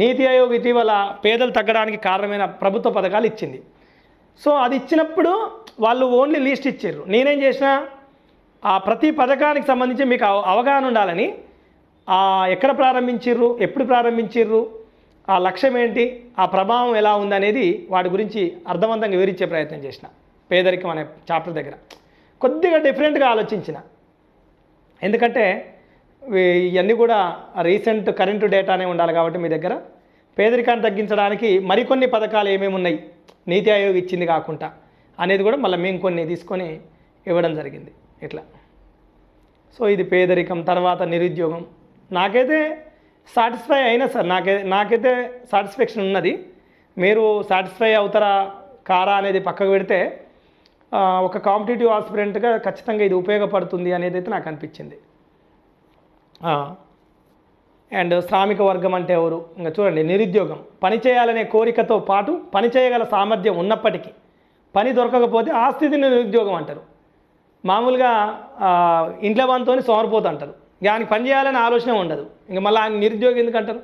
నీతి ఆయోగ్ ఇటీవల పేదలు తగ్గడానికి కారణమైన ప్రభుత్వ పథకాలు ఇచ్చింది. సో అది ఇచ్చినప్పుడు వాళ్ళు ఓన్లీ లిస్ట్ ఇచ్చారు. నేనేం చేసిన ఆ ప్రతి పథకానికి సంబంధించి మీకు అవగాహన ఉండాలని ఎక్కడ ప్రారంభించిర్రు, ఎప్పుడు ప్రారంభించిర్రు, ఆ లక్ష్యం ఏంటి, ఆ ప్రభావం ఎలా ఉందనేది వాటి గురించి అర్థవంతంగా వివరించే ప్రయత్నం చేసిన. పేదరికం అనే చాప్టర్ దగ్గర కొద్దిగా డిఫరెంట్గా ఆలోచించిన. ఎందుకంటే ఇవన్నీ కూడా రీసెంట్ కరెంటు డేటానే ఉండాలి కాబట్టి మీ దగ్గర పేదరికాన్ని తగ్గించడానికి మరికొన్ని పథకాలు ఏమేమి ఉన్నాయి నీతి ఆయోగ్ ఇచ్చింది కాకుండా అనేది కూడా మళ్ళీ మేము కొన్ని తీసుకొని ఇవ్వడం జరిగింది ఇట్లా. సో ఇది పేదరికం, తర్వాత నిరుద్యోగం. నాకైతే సాటిస్ఫై అయినా సార్, నాకైతే సాటిస్ఫాక్షన్ ఉన్నది. మీరు సాటిస్ఫై అవుతారా కారా అనేది పక్కకు పెడితే ఒక కాంపిటేటివ్ ఆస్పిరెంట్గా ఖచ్చితంగా ఇది ఉపయోగపడుతుంది అనేది అయితే నాకు అనిపించింది. అండ్ శ్రామిక వర్గం అంటే ఎవరు? ఇంకా చూడండి, నిరుద్యోగం పని చేయాలనే కోరికతో పాటు పని చేయగల సామర్థ్యం ఉన్నప్పటికీ పని దొరకకపోతే ఆ స్థితిని నిరుద్యోగం అంటారు. మామూలుగా ఇంట్లో పనితోని సోమరిపోతూ అంటారు, దానికి పని చేయాలనే ఆలోచన ఉండదు. ఇంకా మళ్ళీ ఆయన నిరుద్యోగం ఎందుకంటారు?